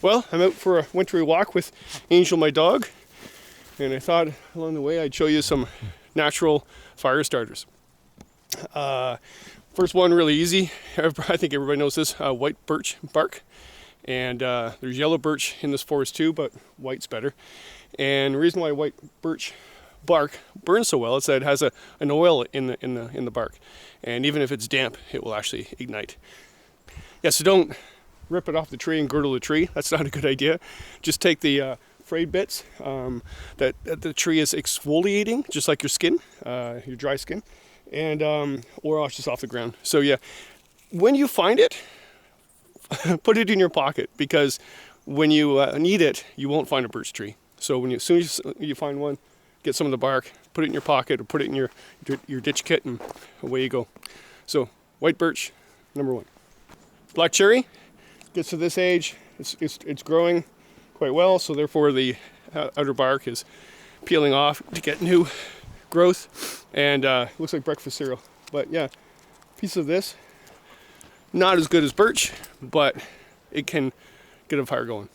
Well, I'm out for a wintry walk with Angel, my dog, and I thought along the way I'd show you some natural fire starters. First one, really easy. I think everybody knows this, white birch bark. And there's yellow birch in this forest too, but white's better. And the reason why white birch bark burns so well is that it has an oil in the bark. And even if it's damp, it will actually ignite. Yeah, so don't rip it off the tree and girdle the tree. That's not a good idea. Just take the frayed bits that the tree is exfoliating, just like your skin, your dry skin, and or just off the ground. So yeah, when you find it, put it in your pocket, because when you need it, you won't find a birch tree. So as soon as you find one, get some of the bark, put it in your pocket, or put it in your ditch kit, and away you go. So white birch, number one. Black cherry gets to this age, it's growing quite well, so therefore the outer bark is peeling off to get new growth, and looks like breakfast cereal. But yeah, piece of this, not as good as birch, but it can get a fire going,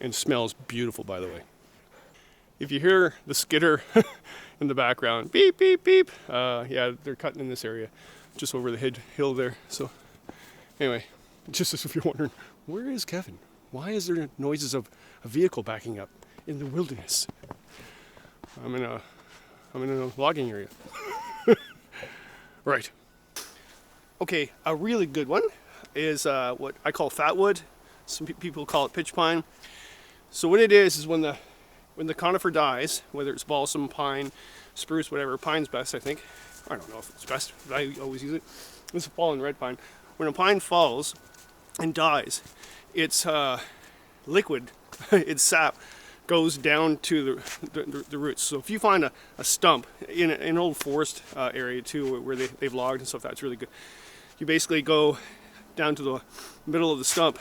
and smells beautiful, by the way. If you hear the skidder in the background, beep beep beep, yeah, they're cutting in this area just over the hill there. So anyway, just as if you're wondering, where is Kevin? Why is there noises of a vehicle backing up in the wilderness? I'm in a logging area. Right. Okay, a really good one is what I call fatwood. Some people call it pitch pine. So what it is when the conifer dies, whether it's balsam, pine, spruce, whatever, pine's best, I think. I don't know if it's best, but I always use it. It's a fallen red pine. When a pine falls and dies, its liquid, its sap, goes down to the roots. So if you find a stump in an old forest area too, where they've logged and stuff, that's really good. You basically go down to the middle of the stump,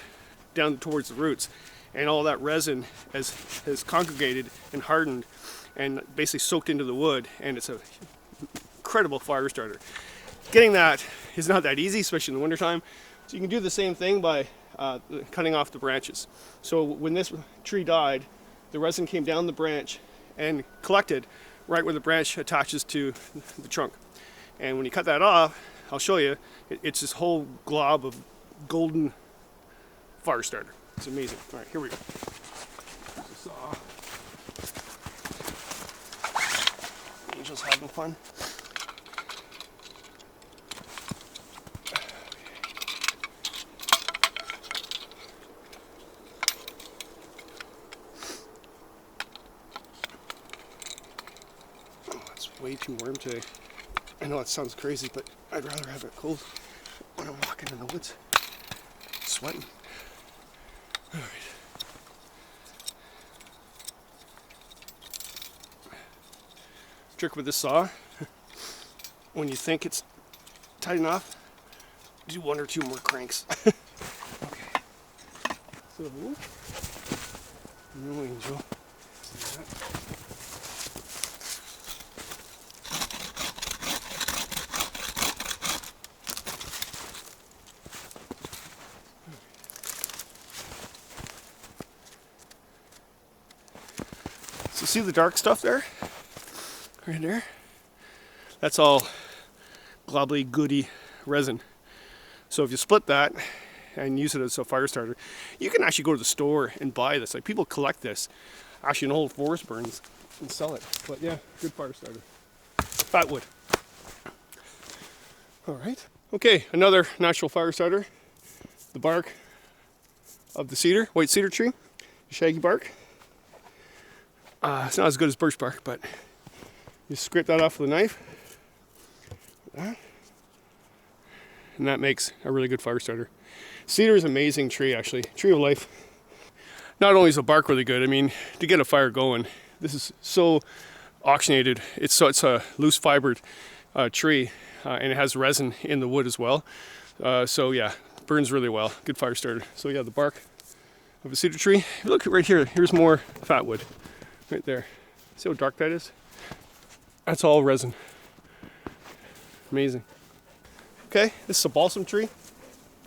down towards the roots, and all that resin has congregated and hardened and basically soaked into the wood, and it's an incredible fire starter. Getting that is not that easy, especially in the wintertime. So you can do the same thing by cutting off the branches. So when this tree died, the resin came down the branch and collected right where the branch attaches to the trunk. And when you cut that off, I'll show you, it's this whole glob of golden fire starter. It's amazing. All right, here we go. Here's the saw. Angel's having fun. Way too warm today. I know it sounds crazy, but I'd rather have it cold when I'm walking in the woods, sweating. All right. Trick with this saw, when you think it's tight enough, do one or two more cranks. Okay. So, no Angel. See that? So see the dark stuff there? Right there? That's all globbly goody resin. So if you split that and use it as a fire starter, you can actually go to the store and buy this. Like, people collect this actually in old forest burns and sell it. But yeah, good fire starter. Fatwood. Alright. Okay, another natural fire starter. The bark of the cedar, white cedar tree. Shaggy bark. It's not as good as birch bark, but you scrape that off with a knife, like that, and that makes a really good fire starter. Cedar is an amazing tree, actually. Tree of life. Not only is the bark really good, I mean, to get a fire going, this is so oxygenated. It's a loose fibered tree, and it has resin in the wood as well. So yeah, burns really well. Good fire starter. So yeah, the bark of a cedar tree. Look right here. Here's more fatwood. Right there. See how dark that is? That's all resin. Amazing. Okay, this is a balsam tree,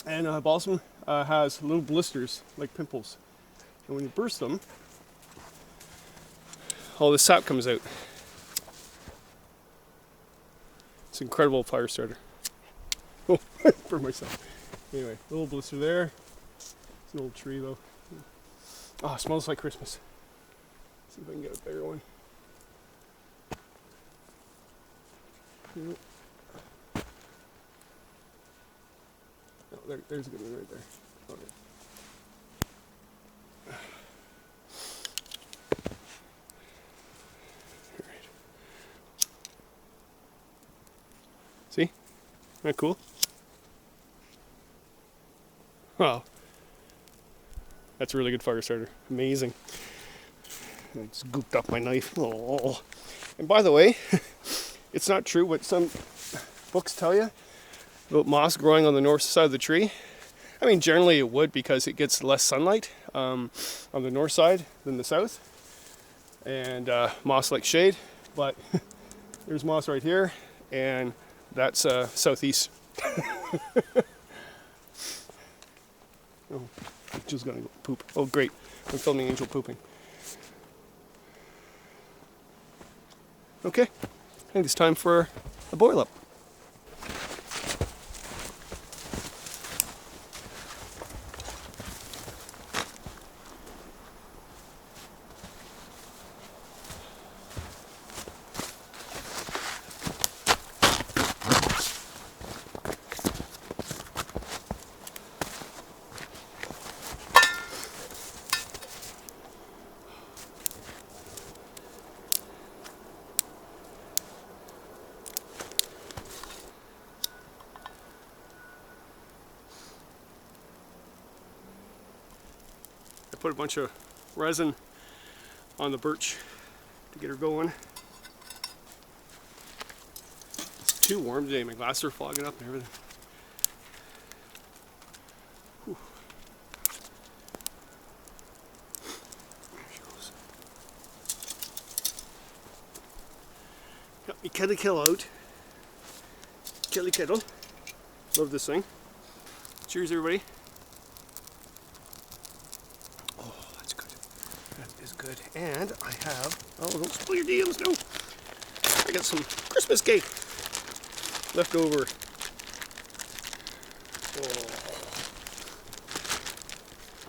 and balsam has little blisters like pimples And when you burst them, all the sap comes out. It's an incredible fire starter. Oh, for myself. Anyway, little blister there. It's an old tree though. Oh, it smells like Christmas. See if I can get a bigger one. Oh, there's a good one right there. Okay. Alright. See? Isn't that cool? Wow. That's a really good fire starter. Amazing. I just gooped up my knife. Oh. And by the way, it's not true what some books tell you about moss growing on the north side of the tree. I mean, generally it would because it gets less sunlight on the north side than the south. And moss likes shade, but there's moss right here, and that's southeast. Oh, Angel's gonna go poop. Oh, great. I'm filming Angel pooping. Okay, I think it's time for a boil up. I put a bunch of resin on the birch to get her going. It's too warm today, my glasses are fogging up and everything. Whew. There she goes. Got me kettle out. Kettle. Love this thing. Cheers, everybody. Good. And I have, oh, don't spill your DMs, no. I got some Christmas cake left over.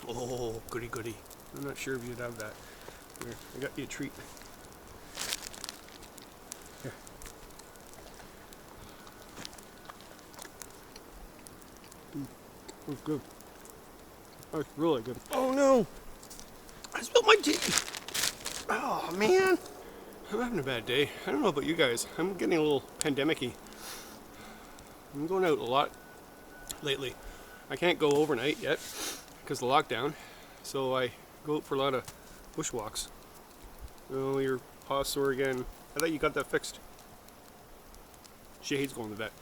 Oh, goody. I'm not sure if you'd have that. Here, I got you a treat. Here. That's good. That's really good. Oh no! I spilled my tea. Oh man, I'm having a bad day. I don't know about you guys. I'm getting a little pandemic-y. I'm going out a lot lately. I can't go overnight yet because of the lockdown, so I go out for a lot of bushwalks. Oh, your paw's sore again. I thought you got that fixed. Shade's going to the vet.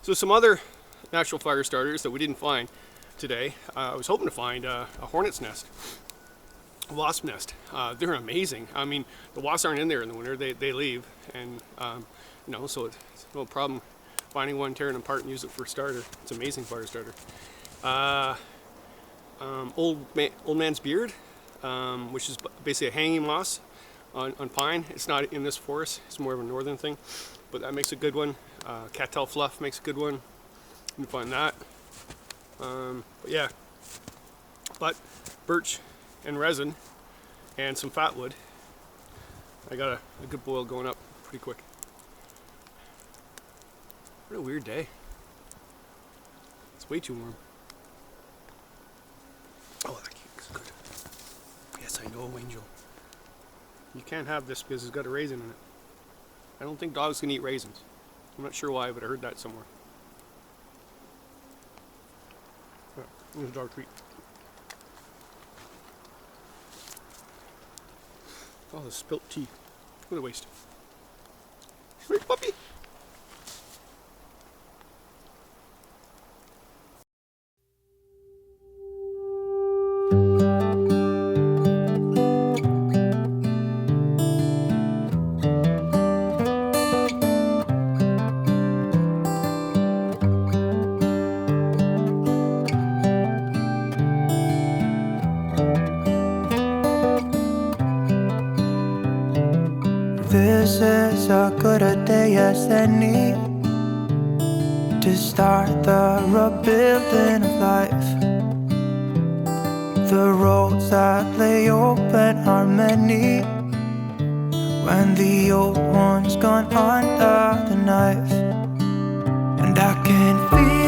So some other natural fire starters that we didn't find today. I was hoping to find a hornet's nest, a wasp nest. They're amazing. I mean, the wasps aren't in there in the winter. They leave, and so it's no problem finding one, tearing them apart, and use it for a starter. It's an amazing fire starter. Old man's beard, which is basically a hanging moss on pine. It's not in this forest. It's more of a northern thing, but that makes a good one. Cattail fluff makes a good one. You can find that. But birch and resin and some fatwood. I got a good boil going up pretty quick. What a weird day. It's way too warm. Oh, that cake's good. Yes, I know, Angel. You can't have this because it's got a raisin in it. I don't think dogs can eat raisins. I'm not sure why, but I heard that somewhere. Here's a dog treat. Oh, the spilt tea. What a waste. Sweet puppy. This is as good a day as any to start the rebuilding of life. The roads that lay open are many when the old one's gone under the knife. And I can feel